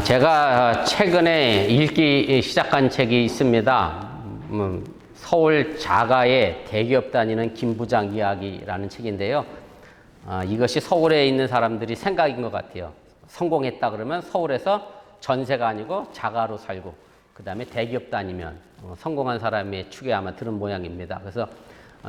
제가 최근에 읽기 시작한 책이 있습니다. 서울 자가의 대기업 다니는 김부장 이야기라는 책인데요. 이것이 서울에 있는 사람들이 생각인 것 같아요. 성공했다 그러면 서울에서 전세가 아니고 자가로 살고, 그 다음에 대기업 다니면 성공한 사람의 축에 아마 들은 모양입니다. 그래서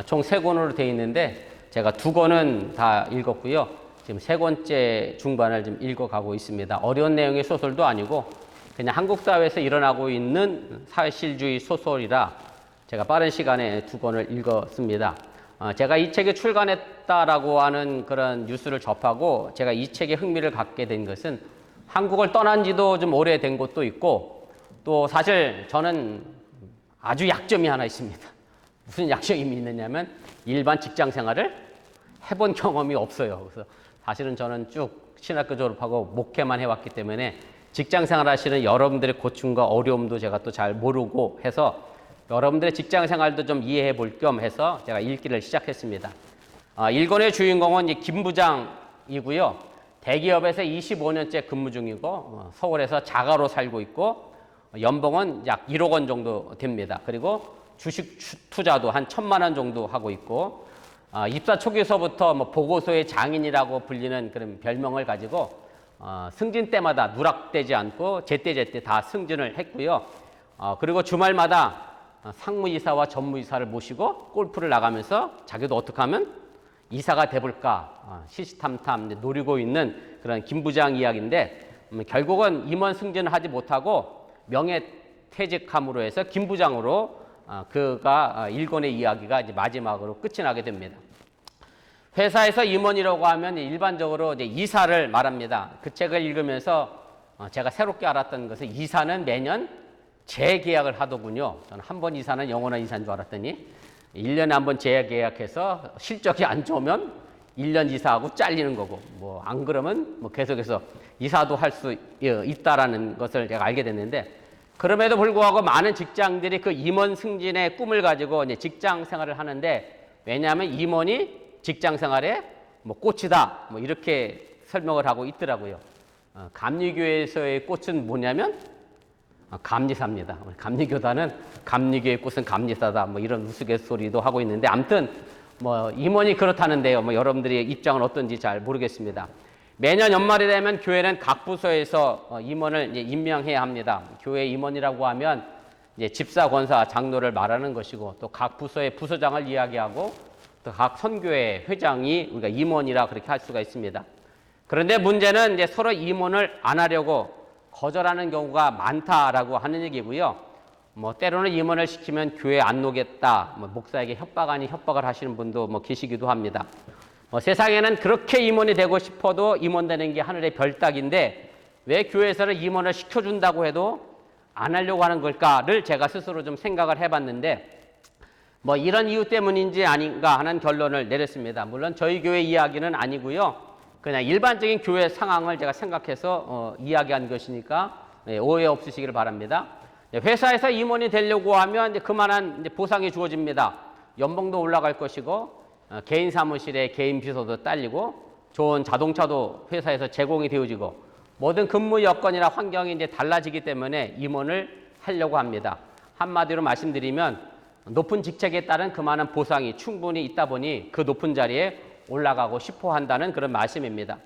총 3권으로 되어 있는데 제가 2권은 다 읽었고요. 지금 3권째 중반을 좀 읽어가고 있습니다. 어려운 내용의 소설도 아니고 그냥 한국 사회에서 일어나고 있는 사실주의 소설이라 제가 빠른 시간에 2권을 읽었습니다. 제가 이 책이 출간했다라고 하는 그런 뉴스를 접하고 제가 이 책에 흥미를 갖게 된 것은 한국을 떠난 지도 좀 오래된 것도 있고, 또 사실 저는 아주 약점이 하나 있습니다. 무슨 약점이 있느냐면 일반 직장 생활을 해본 경험이 없어요. 그래서 사실은 저는 쭉 신학교 졸업하고 목회만 해왔기 때문에 직장 생활 하시는 여러분들의 고충과 어려움도 제가 또 잘 모르고 해서 여러분들의 직장 생활도 좀 이해해 볼 겸 해서 제가 읽기를 시작했습니다. 1권의 주인공은 김 부장이고요. 대기업에서 25년째 근무 중이고 서울에서 자가로 살고 있고 연봉은 약 1억 원 정도 됩니다. 그리고 주식 투자도 한 1,000만 원 정도 하고 있고, 입사 초기서부터 보고서의 장인이라고 불리는 그런 별명을 가지고 승진 때마다 누락되지 않고 제때 다 승진을 했고요. 그리고 주말마다 상무이사와 전무이사를 모시고 골프를 나가면서 자기도 어떻게 하면 이사가 돼볼까 시시탐탐 노리고 있는 그런 김 부장 이야기인데, 결국은 임원 승진을 하지 못하고 명예퇴직함으로 해서 김 부장으로 그가 1권의 이야기가 이제 마지막으로 끝이 나게 됩니다. 회사에서 임원이라고 하면 일반적으로 이제 이사를 말합니다. 그 책을 읽으면서 제가 새롭게 알았던 것은 이사는 매년 재계약을 하더군요. 저는 한 번 이사는 영원한 이사인 줄 알았더니 1년에 한 번 재계약해서 실적이 안 좋으면 1년 이사하고 잘리는 거고, 안 그러면 계속해서 이사도 할 수 있다라는 것을 제가 알게 됐는데, 그럼에도 불구하고 많은 직장들이 그 임원 승진의 꿈을 가지고 이제 직장 생활을 하는데, 왜냐하면 임원이 직장 생활의 꽃이다 이렇게 설명을 하고 있더라고요. 감리교에서의 꽃은 뭐냐면 감리사입니다. 감리교단은 감리교의 꽃은 감리사다 이런 우스갯소리도 하고 있는데, 아무튼 임원이 그렇다는데요. 여러분들의 입장은 어떤지 잘 모르겠습니다. 매년 연말이 되면 교회는 각 부서에서 임원을 이제 임명해야 합니다. 교회 임원이라고 하면 이제 집사, 권사, 장로를 말하는 것이고, 또 각 부서의 부서장을 이야기하고, 또 각 선교회 회장이 우리가 임원이라 그렇게 할 수가 있습니다. 그런데 문제는 이제 서로 임원을 안 하려고 거절하는 경우가 많다라고 하는 얘기고요. 때로는 임원을 시키면 교회 안 오겠다, 목사에게 협박 아닌 협박을 하시는 분도 계시기도 합니다. 세상에는 그렇게 임원이 되고 싶어도 임원 되는 게 하늘의 별따기인데 왜 교회에서는 임원을 시켜준다고 해도 안 하려고 하는 걸까를 제가 스스로 좀 생각을 해봤는데, 이런 이유 때문인지 아닌가 하는 결론을 내렸습니다. 물론 저희 교회 이야기는 아니고요. 그냥 일반적인 교회 상황을 제가 생각해서 이야기한 것이니까 오해 없으시기를 바랍니다. 회사에서 임원이 되려고 하면 이제 그만한 이제 보상이 주어집니다. 연봉도 올라갈 것이고, 개인 사무실에 개인 비서도 딸리고, 좋은 자동차도 회사에서 제공이 되어지고, 모든 근무 여건이나 환경이 이제 달라지기 때문에 임원을 하려고 합니다. 한마디로 말씀드리면 높은 직책에 따른 그만한 보상이 충분히 있다 보니 그 높은 자리에 올라가고 싶어 한다는 그런 말씀입니다.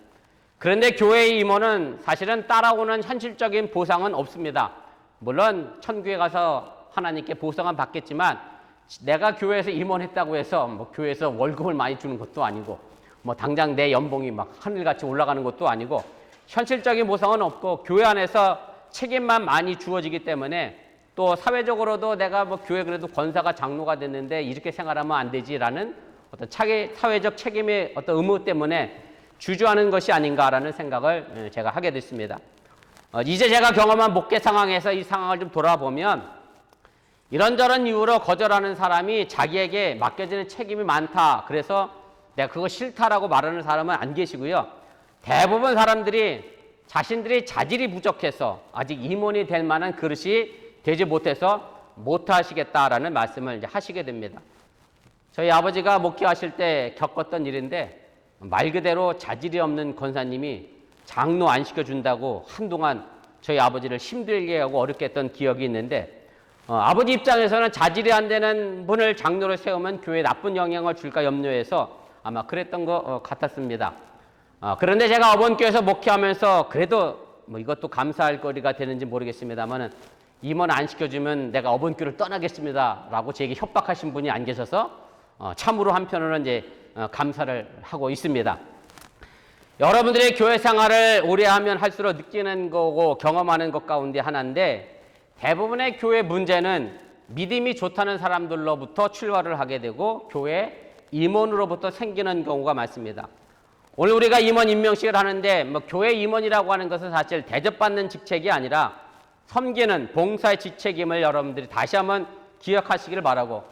그런데 교회의 임원은 사실은 따라오는 현실적인 보상은 없습니다. 물론 천국에 가서 하나님께 보상은 받겠지만 내가 교회에서 임원했다고 해서 교회에서 월급을 많이 주는 것도 아니고 당장 내 연봉이 하늘같이 올라가는 것도 아니고 현실적인 보상은 없고, 교회 안에서 책임만 많이 주어지기 때문에, 또 사회적으로도 내가 교회 그래도 권사가 장로가 됐는데 이렇게 생활하면 안 되지라는 어떤 사회적 책임의 어떤 의무 때문에 주저하는 것이 아닌가라는 생각을 제가 하게 됐습니다. 이제 제가 경험한 목회 상황에서 이 상황을 좀 돌아보면 이런저런 이유로 거절하는 사람이 자기에게 맡겨지는 책임이 많다, 그래서 내가 그거 싫다라고 말하는 사람은 안 계시고요. 대부분 사람들이 자신들이 자질이 부족해서 아직 임원이 될 만한 그릇이 되지 못해서 못하시겠다라는 말씀을 이제 하시게 됩니다. 저희 아버지가 목회하실 때 겪었던 일인데, 말 그대로 자질이 없는 권사님이 장로 안 시켜준다고 한동안 저희 아버지를 힘들게 하고 어렵게 했던 기억이 있는데 아버지 입장에서는 자질이 안 되는 분을 장로로 세우면 교회에 나쁜 영향을 줄까 염려해서 아마 그랬던 것 같았습니다. 그런데 제가 어본교회에서 목회하면서 그래도 뭐 이것도 감사할 거리가 되는지 모르겠습니다만은 임원 안 시켜주면 내가 어본교회를 떠나겠습니다 라고 제게 협박하신 분이 안 계셔서 참으로 한편으로는 이제 감사를 하고 있습니다. 여러분들의 교회 생활을 오래 하면 할수록 느끼는 거고 경험하는 것 가운데 하나인데 대부분의 교회 문제는 믿음이 좋다는 사람들로부터 출발을 하게 되고 교회 임원으로부터 생기는 경우가 많습니다. 오늘 우리가 임원 임명식을 하는데 뭐 교회 임원이라고 하는 것은 사실 대접받는 직책이 아니라 섬기는 봉사의 직책임을 여러분들이 다시 한번 기억하시길 바라고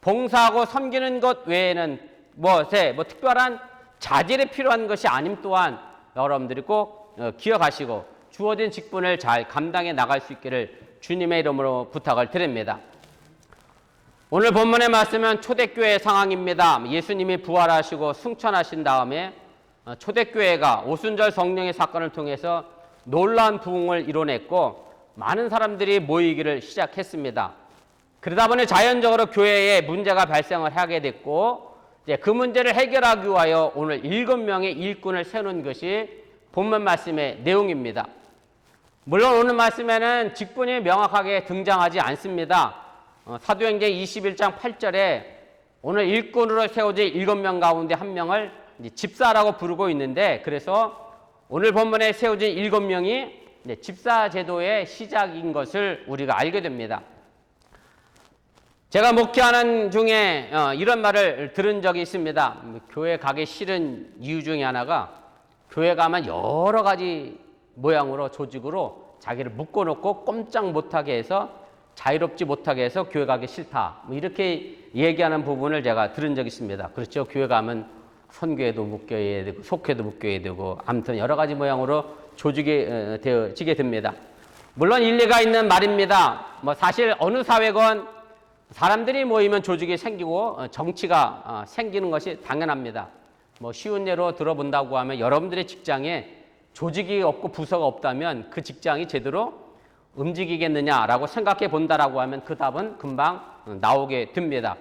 봉사하고 섬기는 것 외에는 뭐 특별한 자질이 필요한 것이 아님 또한 여러분들이 꼭 기억하시고 주어진 직분을 잘 감당해 나갈 수 있기를 주님의 이름으로 부탁을 드립니다. 오늘 본문의 말씀은 초대교회 상황입니다. 예수님이 부활하시고 승천하신 다음에 초대교회가 오순절 성령의 사건을 통해서 놀라운 부흥을 이뤄냈고 많은 사람들이 모이기를 시작했습니다. 그러다 보니 자연적으로 교회에 문제가 발생을 하게 됐고 이제 그 문제를 해결하기 위하여 오늘 7명의 일꾼을 세우는 것이 본문 말씀의 내용입니다. 물론 오늘 말씀에는 직분이 명확하게 등장하지 않습니다. 사도행전 21장 8절에 오늘 일꾼으로 세워질 7명 가운데 한 명을 집사라고 부르고 있는데 그래서 오늘 본문에 세워진 7명이 집사 제도의 시작인 것을 우리가 알게 됩니다. 제가 목회하는 중에 이런 말을 들은 적이 있습니다. 교회 가기 싫은 이유 중에 하나가 교회 가면 여러 가지 모양으로 조직으로 자기를 묶어놓고 꼼짝 못하게 해서 자유롭지 못하게 해서 교회 가기 싫다. 뭐 이렇게 얘기하는 부분을 제가 들은 적이 있습니다. 그렇죠. 교회 가면 선교에도 묶여야 되고 속회도 묶여야 되고 아무튼 여러 가지 모양으로 조직이 되어지게 됩니다. 물론 일리가 있는 말입니다. 뭐 사실 어느 사회건 사람들이 모이면 조직이 생기고 정치가 생기는 것이 당연합니다. 뭐 쉬운 예로 들어본다고 하면 여러분들의 직장에 조직이 없고 부서가 없다면 그 직장이 제대로 움직이겠느냐라고 생각해 본다라고 하면 그 답은 금방 나오게 됩니다.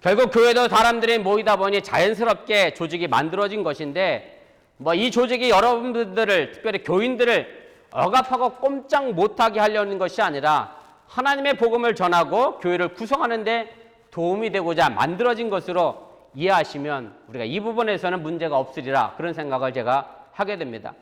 결국 교회도 사람들이 모이다 보니 자연스럽게 조직이 만들어진 것인데 뭐 이 조직이 여러분들을 특별히 교인들을 억압하고 꼼짝 못하게 하려는 것이 아니라 하나님의 복음을 전하고 교회를 구성하는 데 도움이 되고자 만들어진 것으로 이해하시면 우리가 이 부분에서는 문제가 없으리라 그런 생각을 제가 하게 됩니다.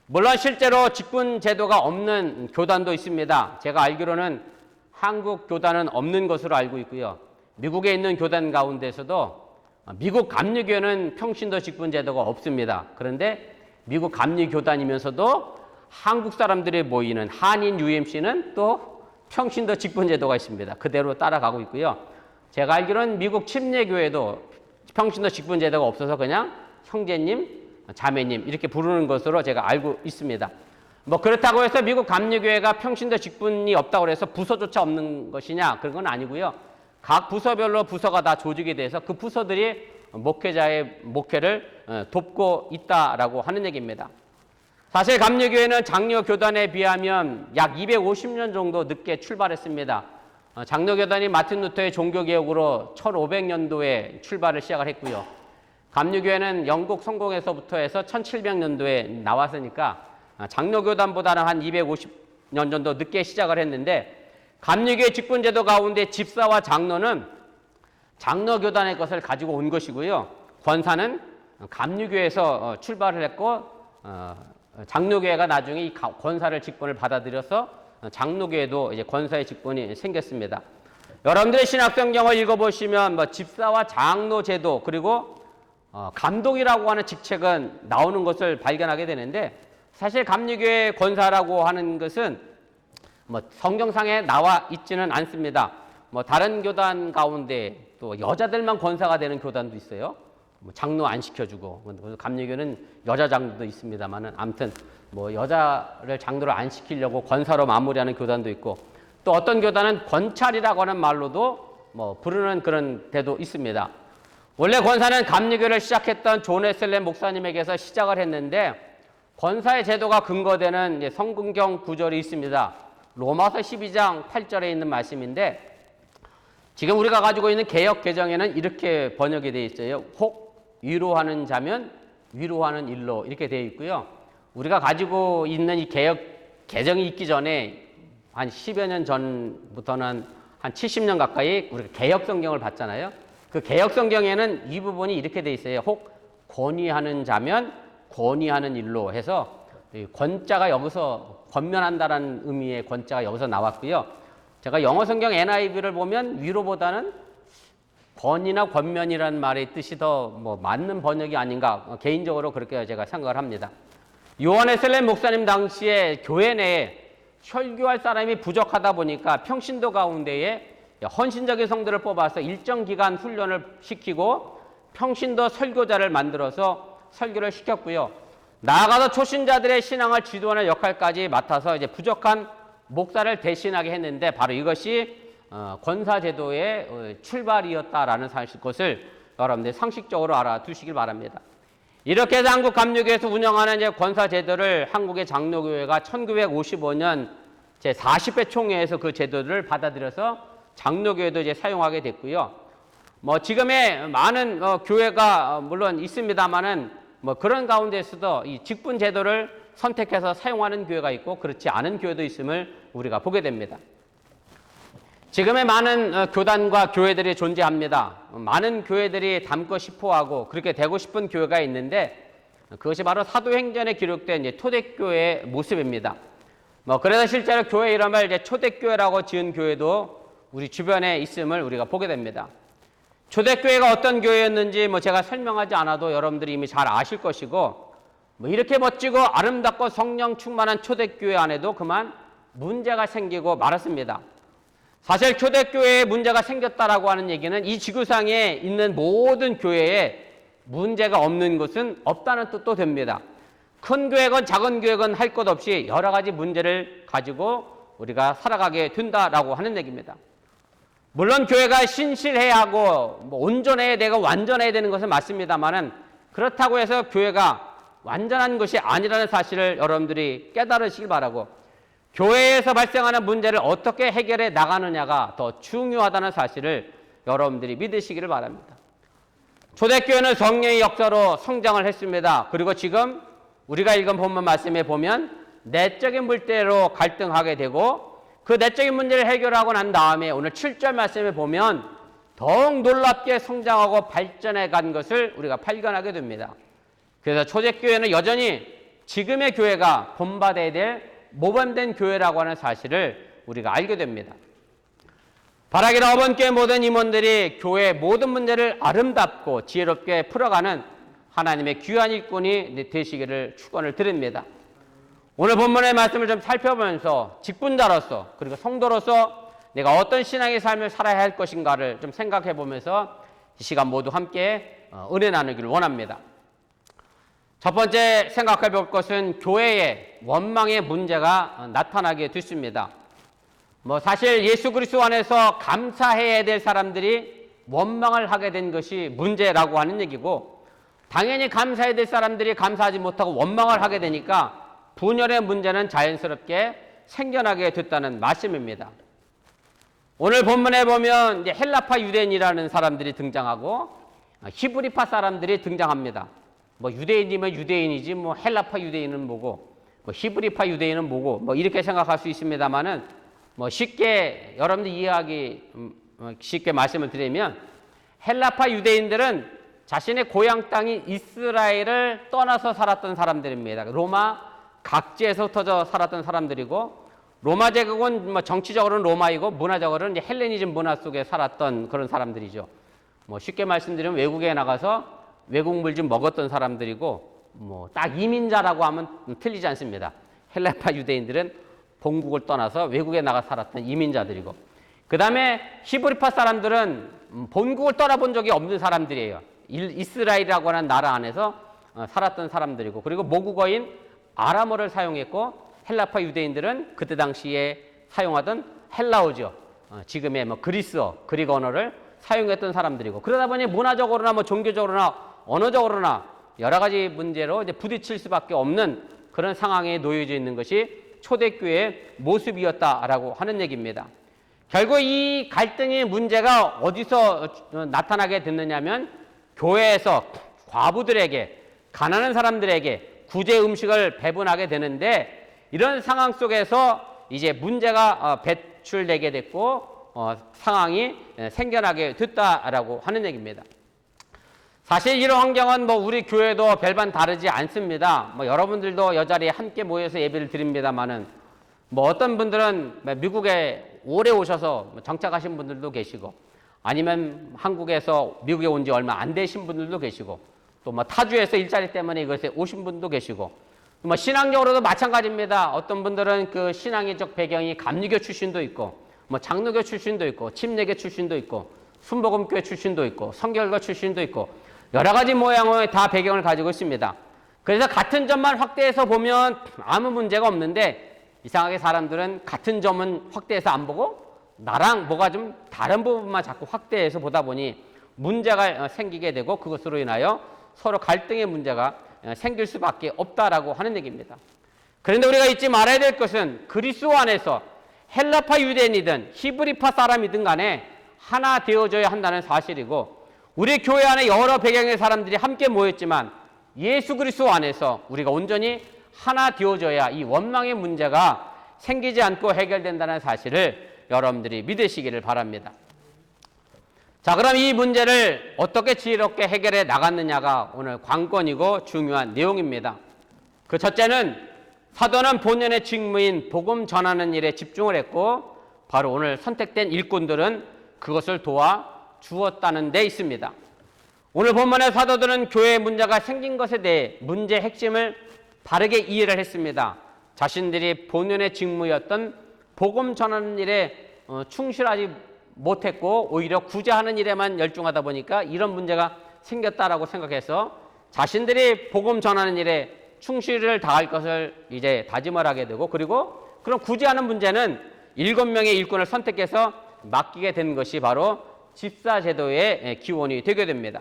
물론 실제로 직분 제도가 없는 교단도 있습니다. 제가 알기로는 한국 교단은 없는 것으로 알고 있고요. 미국에 있는 교단 가운데서도 미국 감리교회는 평신도 직분 제도가 없습니다. 그런데 미국 감리교단이면서도 한국 사람들이 모이는 한인 UMC는 또 평신도 직분 제도가 있습니다. 그대로 따라가고 있고요. 제가 알기로는 미국 침례교회도 평신도 직분 제도가 없어서 그냥 형제님, 자매님 이렇게 부르는 것으로 제가 알고 있습니다. 뭐 그렇다고 해서 미국 감리교회가 평신도 직분이 없다고 해서 부서조차 없는 것이냐 그런 건 아니고요. 각 부서별로 부서가 다 조직이 돼서 그 부서들이 목회자의 목회를 돕고 있다라고 하는 얘기입니다. 사실 감리교회는 장로교단에 비하면 약 250년 정도 늦게 출발했습니다. 장로교단이 마틴 루터의 종교개혁으로 1500년도에 출발을 시작을 했고요. 감리교회는 영국 성공에서부터 해서 1700년도에 나왔으니까 장로교단보다는 한 250년 정도 늦게 시작을 했는데 감리교회 직분제도 가운데 집사와 장로는 장로교단의 것을 가지고 온 것이고요. 권사는 감리교회에서 출발을 했고 장로교회가 나중에 이 권사를 직분을 받아들여서 장로교회도 이제 권사의 직분이 생겼습니다. 여러분들의 신학성경을 읽어보시면 뭐 집사와 장로 제도 그리고 감독이라고 하는 직책은 나오는 것을 발견하게 되는데 사실 감리교회 권사라고 하는 것은 뭐 성경상에 나와 있지는 않습니다. 뭐 다른 교단 가운데 또 여자들만 권사가 되는 교단도 있어요. 뭐 장로 안 시켜주고 감리교는 여자 장로도 있습니다만은 아무튼 뭐 여자를 장로를 안 시키려고 권사로 마무리하는 교단도 있고 또 어떤 교단은 권찰이라고 하는 말로도 뭐 부르는 그런 데도 있습니다. 원래 권사는 감리교를 시작했던 존 웨슬리 목사님에게서 시작을 했는데 권사의 제도가 근거되는 이제 성경경 구절이 있습니다. 로마서 12장 8절에 있는 말씀인데 지금 우리가 가지고 있는 개역 개정에는 이렇게 번역이 되어 있어요. 혹 위로하는 자면 위로하는 일로 이렇게 되어 있고요. 우리가 가지고 있는 이 개역 개정이 있기 전에 한 10여 년 전부터는 한 70년 가까이 우리가 개역 성경을 봤잖아요. 그 개역 성경에는 이 부분이 이렇게 되어 있어요. 혹 권위하는 자면 권위하는 일로 해서 권자가 여기서 권면한다라는 의미의 권자가 여기서 나왔고요. 제가 영어 성경 NIV를 보면 위로보다는 권위나 권면이라는 말의 뜻이 더 맞는 번역이 아닌가 개인적으로 그렇게 제가 생각을 합니다. 요한 웨슬레이 목사님 당시에 교회 내에 설교할 사람이 부족하다 보니까 평신도 가운데에 헌신적인 성도를 뽑아서 일정 기간 훈련을 시키고 평신도 설교자를 만들어서 설교를 시켰고요. 나아가서 초신자들의 신앙을 지도하는 역할까지 맡아서 이제 부족한 목사를 대신하게 했는데 바로 이것이 권사제도의 출발이었다라는 것을 여러분들 상식적으로 알아두시길 바랍니다. 이렇게 해서 한국 감리교에서 운영하는 이제 권사제도를 한국의 장로교회가 1955년 제 40회 총회에서 그 제도를 받아들여서 장로교회도 이제 사용하게 됐고요. 지금의 많은 교회가 물론 있습니다만은 그런 가운데서도 이 직분 제도를 선택해서 사용하는 교회가 있고 그렇지 않은 교회도 있음을 우리가 보게 됩니다. 지금의 많은 교단과 교회들이 존재합니다. 많은 교회들이 닮고 싶어하고 그렇게 되고 싶은 교회가 있는데 그것이 바로 사도행전에 기록된 이제 초대교회의 모습입니다. 그래서 실제로 교회 이름을 이제 초대교회라고 지은 교회도 우리 주변에 있음을 우리가 보게 됩니다. 초대교회가 어떤 교회였는지 제가 설명하지 않아도 여러분들이 이미 잘 아실 것이고 이렇게 멋지고 아름답고 성령 충만한 초대교회 안에도 그만 문제가 생기고 말았습니다. 사실 초대교회에 문제가 생겼다라고 하는 얘기는 이 지구상에 있는 모든 교회에 문제가 없는 것은 없다는 뜻도 됩니다. 큰 교회건 작은 교회건 할 것 없이 여러 가지 문제를 가지고 우리가 살아가게 된다라고 하는 얘기입니다. 물론 교회가 신실해야 하고 온전해야 되고 완전해야 되는 것은 맞습니다만은 그렇다고 해서 교회가 완전한 것이 아니라는 사실을 여러분들이 깨달으시길 바라고 교회에서 발생하는 문제를 어떻게 해결해 나가느냐가 더 중요하다는 사실을 여러분들이 믿으시기를 바랍니다. 초대교회는 성령의 역사로 성장을 했습니다. 그리고 지금 우리가 읽은 본문 말씀에 보면 내적인 문제로 갈등하게 되고 그 내적인 문제를 해결하고 난 다음에 오늘 7절 말씀에 보면 더욱 놀랍게 성장하고 발전해 간 것을 우리가 발견하게 됩니다. 그래서 초대교회는 여전히 지금의 교회가 본받아야 될 모범된 교회라고 하는 사실을 우리가 알게 됩니다. 바라기를 어번교회 모든 임원들이 교회의 모든 문제를 아름답고 지혜롭게 풀어가는 하나님의 귀한 일꾼이 되시기를 축원을 드립니다. 오늘 본문의 말씀을 좀 살펴보면서 직분자로서 그리고 성도로서 내가 어떤 신앙의 삶을 살아야 할 것인가를 좀 생각해 보면서 이 시간 모두 함께 은혜 나누기를 원합니다. 첫 번째 생각해 볼 것은 교회에 원망의 문제가 나타나게 됐습니다. 사실 예수 그리스도 안에서 감사해야 될 사람들이 원망을 하게 된 것이 문제라고 하는 얘기고 당연히 감사해야 될 사람들이 감사하지 못하고 원망을 하게 되니까 분열의 문제는 자연스럽게 생겨나게 됐다는 말씀입니다. 오늘 본문에 보면 이제 헬라파 유대인이라는 사람들이 등장하고 히브리파 사람들이 등장합니다. 유대인이면 유대인이지 헬라파 유대인은 뭐고 히브리파 유대인은 뭐고 이렇게 생각할 수 있습니다만은 쉽게 여러분들 이해하기 쉽게 말씀을 드리면 헬라파 유대인들은 자신의 고향 땅이 이스라엘을 떠나서 살았던 사람들입니다. 로마 각지에서 흩어져 살았던 사람들이고 로마 제국은 정치적으로는 로마이고 문화적으로는 이제 헬레니즘 문화 속에 살았던 그런 사람들이죠. 쉽게 말씀드리면 외국에 나가서 외국 물 좀 먹었던 사람들이고 딱 이민자라고 하면 틀리지 않습니다. 헬라파 유대인들은 본국을 떠나서 외국에 나가 살았던 이민자들이고 그 다음에 히브리파 사람들은 본국을 떠나본 적이 없는 사람들이에요. 이스라엘이라고 하는 나라 안에서 살았던 사람들이고 그리고 모국어인 아람어를 사용했고 헬라파 유대인들은 그때 당시에 사용하던 헬라어죠. 지금의 그리스어, 그리고 언어를 사용했던 사람들이고 그러다 보니 문화적으로나 종교적으로나 언어적으로나 여러 가지 문제로 이제 부딪힐 수밖에 없는 그런 상황에 놓여져 있는 것이 초대교회의 모습이었다라고 하는 얘기입니다. 결국 이 갈등의 문제가 어디서 나타나게 됐느냐면 교회에서 과부들에게, 가난한 사람들에게 구제 음식을 배분하게 되는데, 이런 상황 속에서 이제 문제가 배출되게 됐고 상황이 생겨나게 됐다라고 하는 얘기입니다. 사실 이런 환경은 우리 교회도 별반 다르지 않습니다. 여러분들도 여자리에 함께 모여서 예배를 드립니다만은, 어떤 분들은 미국에 오래 오셔서 정착하신 분들도 계시고, 아니면 한국에서 미국에 온 지 얼마 안 되신 분들도 계시고, 또 타주에서 일자리 때문에 이것에 오신 분도 계시고, 신앙적으로도 마찬가지입니다. 어떤 분들은 그 신앙의적 배경이 감리교 출신도 있고, 장로교 출신도 있고, 침례교 출신도 있고, 순복음교회 출신도 있고, 성결교 출신도 있고, 여러 가지 모양의 다 배경을 가지고 있습니다. 그래서 같은 점만 확대해서 보면 아무 문제가 없는데, 이상하게 사람들은 같은 점은 확대해서 안 보고 나랑 뭐가 좀 다른 부분만 자꾸 확대해서 보다 보니 문제가 생기게 되고, 그것으로 인하여 서로 갈등의 문제가 생길 수밖에 없다라고 하는 얘기입니다. 그런데 우리가 잊지 말아야 될 것은, 그리스도 안에서 헬라파 유대인이든 히브리파 사람이든 간에 하나 되어져야 한다는 사실이고, 우리 교회 안에 여러 배경의 사람들이 함께 모였지만 예수 그리스도 안에서 우리가 온전히 하나 되어져야 이 원망의 문제가 생기지 않고 해결된다는 사실을 여러분들이 믿으시기를 바랍니다. 자, 그럼 이 문제를 어떻게 지혜롭게 해결해 나갔느냐가 오늘 관건이고 중요한 내용입니다. 그 첫째는, 사도는 본연의 직무인 복음 전하는 일에 집중을 했고, 바로 오늘 선택된 일꾼들은 그것을 도와 주었다는 데 있습니다. 오늘 본문의 사도들은 교회에 문제가 생긴 것에 대해 문제의 핵심을 바르게 이해를 했습니다. 자신들이 본연의 직무였던 복음 전하는 일에 충실하지 못했고, 오히려 구제하는 일에만 열중하다 보니까 이런 문제가 생겼다라고 생각해서 자신들이 복음 전하는 일에 충실을 다할 것을 이제 다짐을 하게 되고, 그리고 그런 구제하는 문제는 7명의 일꾼을 선택해서 맡기게 된 것이 바로 집사 제도의 기원이 되게 됩니다.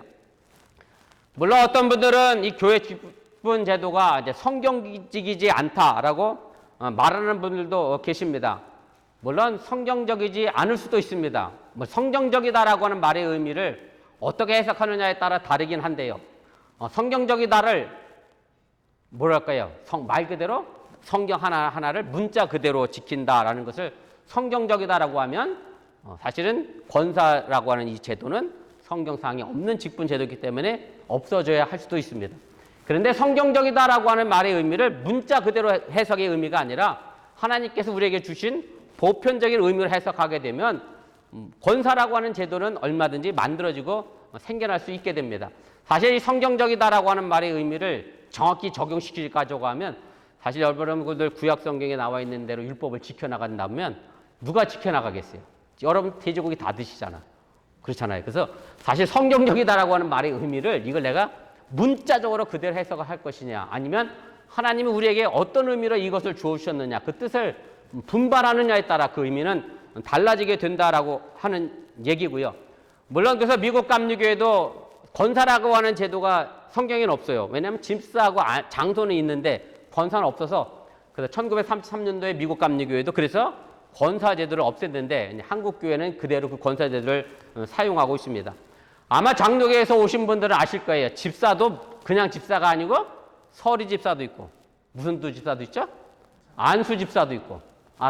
물론 어떤 분들은 이 교회 직분 제도가 이제 성경적이지 않다라고 말하는 분들도 계십니다. 물론 성경적이지 않을 수도 있습니다. 성경적이다라고 하는 말의 의미를 어떻게 해석하느냐에 따라 다르긴 한데요. 성경적이다를 뭐랄까요? 말 그대로 성경 하나하나를 문자 그대로 지킨다라는 것을 성경적이다라고 하면, 사실은 권사라고 하는 이 제도는 성경상에 없는 직분 제도이기 때문에 없어져야 할 수도 있습니다. 그런데 성경적이다라고 하는 말의 의미를 문자 그대로 해석의 의미가 아니라 하나님께서 우리에게 주신 보편적인 의미를 해석하게 되면 권사라고 하는 제도는 얼마든지 만들어지고 생겨날 수 있게 됩니다. 사실 이 성경적이다라고 하는 말의 의미를 정확히 적용시키려고 하면, 사실 여러분들 구약 성경에 나와 있는 대로 율법을 지켜나간다면 누가 지켜나가겠어요? 여러분 돼지고기 다 드시잖아. 그렇잖아요. 그래서 사실 성경적이다라고 하는 말의 의미를, 이걸 내가 문자적으로 그대로 해석을 할 것이냐, 아니면 하나님이 우리에게 어떤 의미로 이것을 주셨느냐, 그 뜻을 분발하느냐에 따라 그 의미는 달라지게 된다라고 하는 얘기고요. 물론 그래서 미국 감리교회도 권사라고 하는 제도가 성경에는 없어요. 왜냐하면 집사하고 장소는 있는데 권사는 없어서, 그래서 1933년도에 미국 감리교회도 그래서 권사 제도를 없앴는데, 한국 교회는 그대로 그 권사 제도를 사용하고 있습니다. 아마 장로교에서 오신 분들은 아실 거예요. 집사도 그냥 집사가 아니고 서리 집사도 있고, 무슨 또 집사도 있죠? 안수 집사도 있고.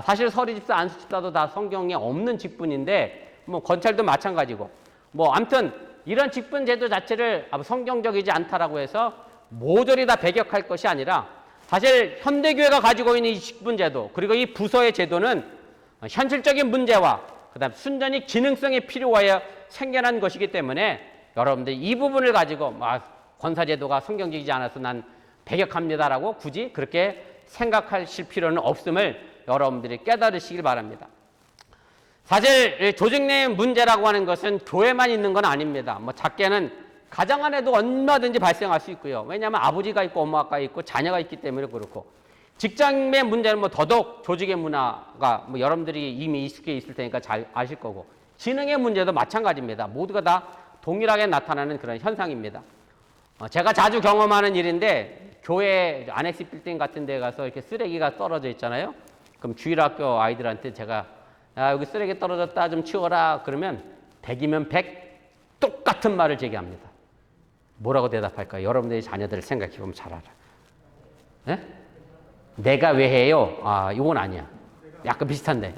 사실 서리 집사, 안수 집사도 다 성경에 없는 직분인데, 권찰도 마찬가지고. 아무튼 이런 직분 제도 자체를 성경적이지 않다라고 해서 모조리 다 배격할 것이 아니라, 사실 현대교회가 가지고 있는 이 직분 제도, 그리고 이 부서의 제도는 현실적인 문제와 그다음 순전히 기능성이 필요하여 생겨난 것이기 때문에, 여러분들 이 부분을 가지고 권사제도가 성경적이지 않아서 난 배격합니다라고 굳이 그렇게 생각하실 필요는 없음을 여러분들이 깨달으시길 바랍니다. 사실 조직 내 문제라고 하는 것은 교회만 있는 건 아닙니다. 작게는 가정 안에도 얼마든지 발생할 수 있고요. 왜냐하면 아버지가 있고 엄마가 있고 자녀가 있기 때문에 그렇고, 직장 내 문제는 더더욱 조직의 문화가 여러분들이 이미 익숙해 있을 테니까 잘 아실 거고, 지능의 문제도 마찬가지입니다. 모두가 다 동일하게 나타나는 그런 현상입니다. 제가 자주 경험하는 일인데, 교회 아넥스 빌딩 같은 데 가서 이렇게 쓰레기가 떨어져 있잖아요. 그럼 주일학교 아이들한테 제가 여기 쓰레기 떨어졌다 좀 치워라 그러면 100이면 100 똑같은 말을 제기합니다. 뭐라고 대답할까요? 여러분들의 자녀들을 생각해보면 잘 알아. 네? 내가 왜 해요? 이건 아니야. 약간 비슷한데.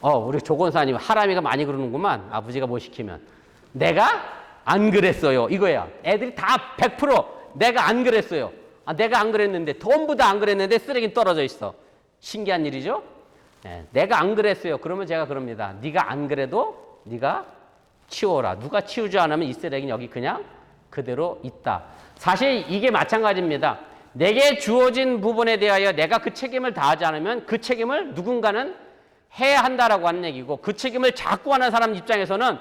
우리 조 권사님 하람이가 많이 그러는구만. 아버지가 뭐 시키면. 내가 안 그랬어요. 이거야. 애들이 다 100% 내가 안 그랬어요. 내가 안 그랬는데 전부 다 안 그랬는데 쓰레기는 떨어져 있어. 신기한 일이죠? 네, 내가 안 그랬어요. 그러면 제가 그럽니다. 네가 안 그래도 네가 치워라. 누가 치우지 않으면 이 쓰레기는 여기 그냥 그대로 있다. 사실 이게 마찬가지입니다. 내게 주어진 부분에 대하여 내가 그 책임을 다하지 않으면 그 책임을 누군가는 해야 한다라고 하는 얘기고, 그 책임을 자꾸 하는 사람 입장에서는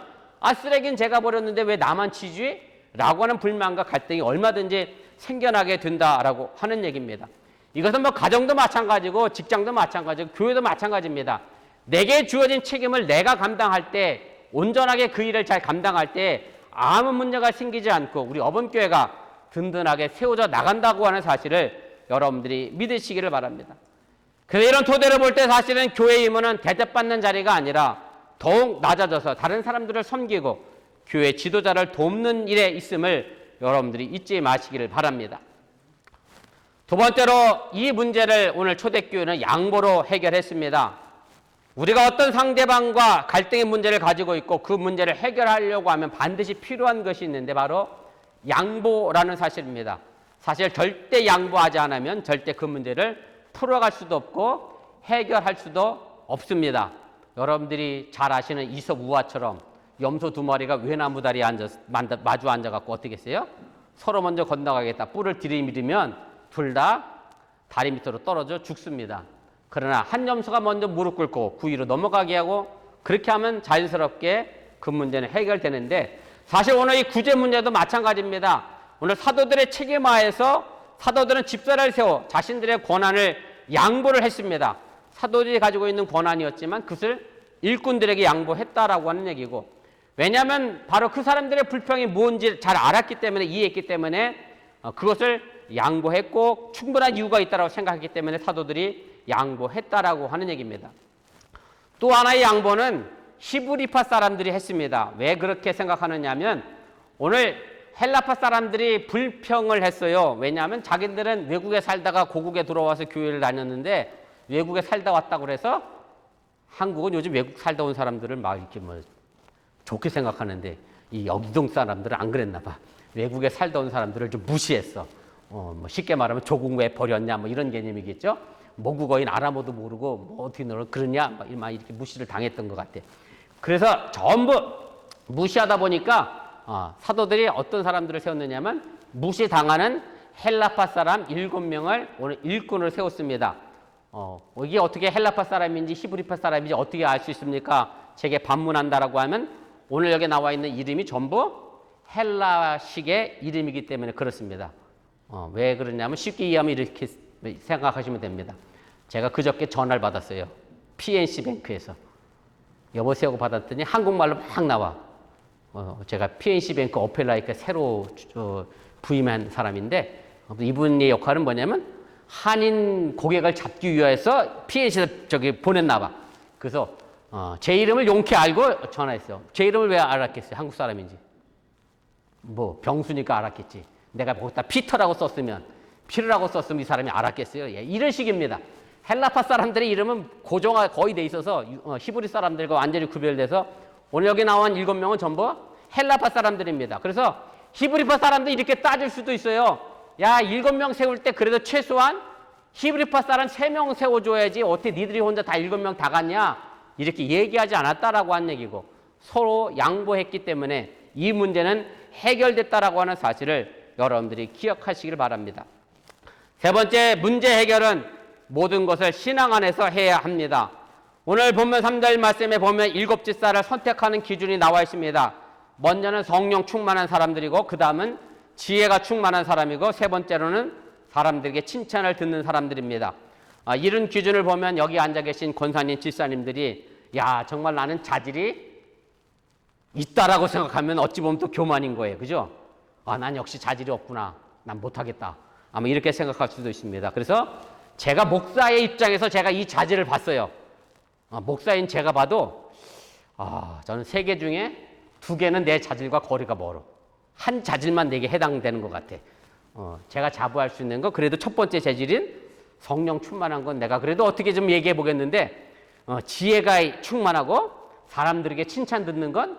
쓰레기는 제가 버렸는데 왜 나만 치지? 라고 하는 불만과 갈등이 얼마든지 생겨나게 된다라고 하는 얘기입니다. 이것은 뭐 가정도 마찬가지고 직장도 마찬가지고 교회도 마찬가지입니다. 내게 주어진 책임을 내가 감당할 때, 온전하게 그 일을 잘 감당할 때 아무 문제가 생기지 않고 우리 어범교회가 든든하게 세워져 나간다고 하는 사실을 여러분들이 믿으시기를 바랍니다. 그래서 이런 토대를 볼 때 사실은 교회의 임무는 대접받는 자리가 아니라 더욱 낮아져서 다른 사람들을 섬기고 교회 지도자를 돕는 일에 있음을 여러분들이 잊지 마시기를 바랍니다. 두 번째로 이 문제를 오늘 초대교회는 양보로 해결했습니다. 우리가 어떤 상대방과 갈등의 문제를 가지고 있고 그 문제를 해결하려고 하면 반드시 필요한 것이 있는데 바로 양보라는 사실입니다. 사실 절대 양보하지 않으면 절대 그 문제를 풀어갈 수도 없고 해결할 수도 없습니다. 여러분들이 잘 아시는 이솝 우화처럼 염소 두 마리가 외나무 다리에 마주 앉아갖고 어떻게 했어요? 서로 먼저 건너가겠다. 뿔을 들이밀으면 둘 다 다리 밑으로 떨어져 죽습니다. 그러나 한 염소가 먼저 무릎 꿇고 그 위로 넘어가게 하고 그렇게 하면 자연스럽게 그 문제는 해결되는데, 사실 오늘 이 구제 문제도 마찬가지입니다. 오늘 사도들의 책임하에서 사도들은 집사를 세워 자신들의 권한을 양보를 했습니다. 사도들이 가지고 있는 권한이었지만 그것을 일꾼들에게 양보했다라고 하는 얘기고, 왜냐하면 바로 그 사람들의 불평이 뭔지 잘 알았기 때문에, 이해했기 때문에 그것을 양보했고 충분한 이유가 있다고 생각했기 때문에 사도들이 양보했다라고 하는 얘기입니다. 또 하나의 양보는 히브리파 사람들이 했습니다. 왜 그렇게 생각하느냐 하면 오늘 헬라파 사람들이 불평을 했어요. 왜냐하면 자기들은 외국에 살다가 고국에 들어와서 교회를 다녔는데 외국에 살다 왔다고 그래서 한국은 요즘 외국 살다 온 사람들을 막 이렇게 뭐 좋게 생각하는데 이 여기동 사람들은 안 그랬나 봐. 외국에 살다 온 사람들을 좀 무시했어. 뭐 쉽게 말하면 조국 왜 버렸냐 뭐 이런 개념이겠죠. 모국어인 아람어도 모르고 뭐 어떻게 너를 그러냐 막 이렇게 무시를 당했던 것 같아. 그래서 전부 무시하다 보니까 사도들이 어떤 사람들을 세웠느냐면 무시당하는 헬라파 사람 7명을 오늘 일꾼을 세웠습니다. 이게 어떻게 헬라파 사람인지 히브리파 사람인지 어떻게 알 수 있습니까? 제게 반문한다라고 하면 오늘 여기 나와 있는 이름이 전부 헬라식의 이름이기 때문에 그렇습니다. 왜 그러냐면 쉽게 이해하면 이렇게 생각하시면 됩니다. 제가 그저께 전화를 받았어요. PNC 뱅크에서. 여보세요 하고 받았더니 한국말로 막 나와. 제가 PNC 뱅크 오펠라이크 새로 부임한 사람인데 이분의 역할은 뭐냐면 한인 고객을 잡기 위해서 PNC에 보냈나 봐. 그래서 제 이름을 용케 알고 전화했어요. 제 이름을 왜 알았겠어요? 한국 사람인지. 뭐 병수니까 알았겠지. 내가 거기다 피터라고 썼으면 피르라고 썼으면 이 사람이 알았겠어요. 예, 이런 식입니다. 헬라파 사람들의 이름은 고정화 거의 돼 있어서 히브리 사람들과 완전히 구별돼서 오늘 여기 나온 7명은 전부 헬라파 사람들입니다. 그래서 히브리파 사람들이 이렇게 따질 수도 있어요. 야, 7명 세울 때 그래도 최소한 히브리파 사람 3명 세워줘야지 어떻게 니들이 혼자 다 7명 다 갔냐 이렇게 얘기하지 않았다라고 한 얘기고, 서로 양보했기 때문에 이 문제는 해결됐다라고 하는 사실을 여러분들이 기억하시길 바랍니다. 세 번째 문제 해결은 모든 것을 신앙 안에서 해야 합니다. 오늘 본문 3절 말씀에 보면 7 집사를 선택하는 기준이 나와 있습니다. 먼저는 성령 충만한 사람들이고 그 다음은 지혜가 충만한 사람이고 세 번째로는 사람들에게 칭찬을 듣는 사람들입니다. 이런 기준을 보면 여기 앉아 계신 권사님, 집사님들이 야 정말 나는 자질이 있다라고 생각하면 어찌 보면 또 교만인 거예요. 그죠? 난 역시 자질이 없구나. 난 못하겠다. 아마 이렇게 생각할 수도 있습니다. 그래서 제가 목사의 입장에서 제가 이 자질을 봤어요. 목사인 제가 봐도 저는 3개 중에 2개는 내 자질과 거리가 멀어. 한 자질만 내게 해당되는 것 같아. 제가 자부할 수 있는 거 그래도 첫 번째 재질인 성령 충만한 건 내가 그래도 어떻게 좀 얘기해 보겠는데 지혜가 충만하고 사람들에게 칭찬 듣는 건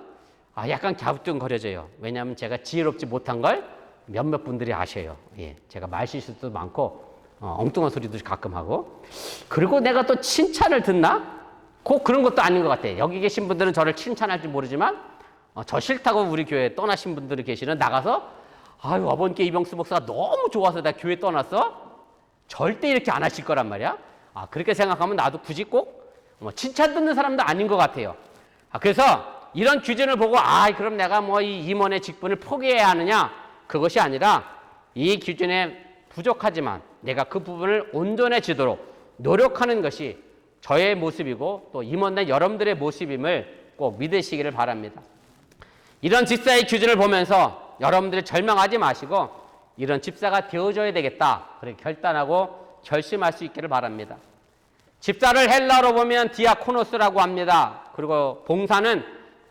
약간 갸우뚱거려져요. 왜냐하면 제가 지혜롭지 못한 걸 몇몇 분들이 아셔요. 예, 제가 말실수도 많고 엉뚱한 소리도 가끔 하고 그리고 내가 또 칭찬을 듣나? 꼭 그런 것도 아닌 것 같아요. 여기 계신 분들은 저를 칭찬할지 모르지만 저 싫다고 우리 교회 떠나신 분들이 계시는 나가서 아유 어번께 이병수 목사가 너무 좋아서 나 교회 떠났어? 절대 이렇게 안 하실 거란 말이야. 그렇게 생각하면 나도 굳이 꼭 칭찬 듣는 사람도 아닌 것 같아요. 그래서 이런 기준을 보고 그럼 내가 뭐 이 임원의 직분을 포기해야 하느냐? 그것이 아니라 이 기준에 부족하지만 내가 그 부분을 온전해지도록 노력하는 것이 저의 모습이고 또 임원된 여러분들의 모습임을 꼭 믿으시기를 바랍니다. 이런 집사의 기준을 보면서 여러분들이 절망하지 마시고 이런 집사가 되어줘야 되겠다. 그렇게 결단하고 결심할 수 있기를 바랍니다. 집사를 헬라어로 보면 디아코노스라고 합니다. 그리고 봉사는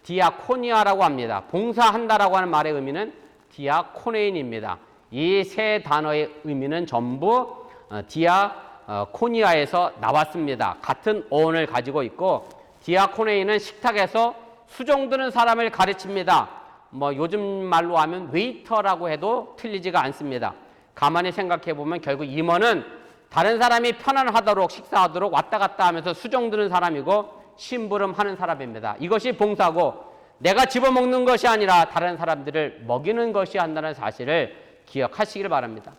디아코니아라고 합니다. 봉사한다라고 하는 말의 의미는 디아코네인입니다. 이 세 단어의 의미는 전부 디아코니아에서 나왔습니다. 같은 어원을 가지고 있고 디아코네인은 식탁에서 수종 드는 사람을 가르칩니다. 요즘 말로 하면 웨이터라고 해도 틀리지가 않습니다. 가만히 생각해 보면 결국 임원은 다른 사람이 편안하도록 식사하도록 왔다 갔다 하면서 수종 드는 사람이고 심부름하는 사람입니다. 이것이 봉사고 내가 집어먹는 것이 아니라 다른 사람들을 먹이는 것이 한다는 사실을 기억하시기를 바랍니다.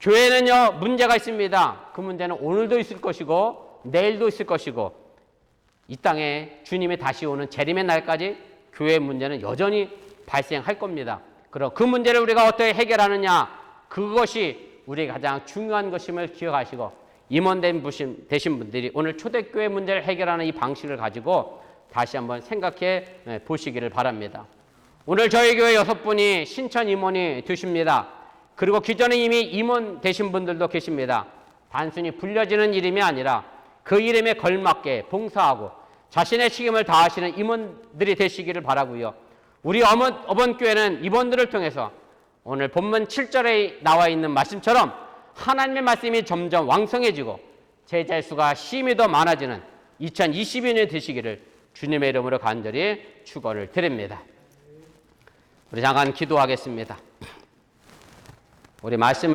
교회는요 문제가 있습니다. 그 문제는 오늘도 있을 것이고 내일도 있을 것이고 이 땅에 주님이 다시 오는 재림의 날까지 교회의 문제는 여전히 발생할 겁니다. 그럼 그 문제를 우리가 어떻게 해결하느냐 그것이 우리의 가장 중요한 것임을 기억하시고 임원된 되신 분들이 오늘 초대교회 문제를 해결하는 이 방식을 가지고 다시 한번 생각해 보시기를 바랍니다. 오늘 저희 교회 6분이 신천 임원이 되십니다. 그리고 기존에 이미 임원 되신 분들도 계십니다. 단순히 불려지는 이름이 아니라 그 이름에 걸맞게 봉사하고 자신의 책임을 다하시는 임원들이 되시기를 바라고요. 우리 어번교회는 임원들을 통해서 오늘 본문 7절에 나와 있는 말씀처럼 하나님의 말씀이 점점 왕성해지고 제자의 수가 심히 더 많아지는 2022년이 되시기를 주님의 이름으로 간절히 축원을 드립니다. 우리 잠깐 기도하겠습니다. 우리 말씀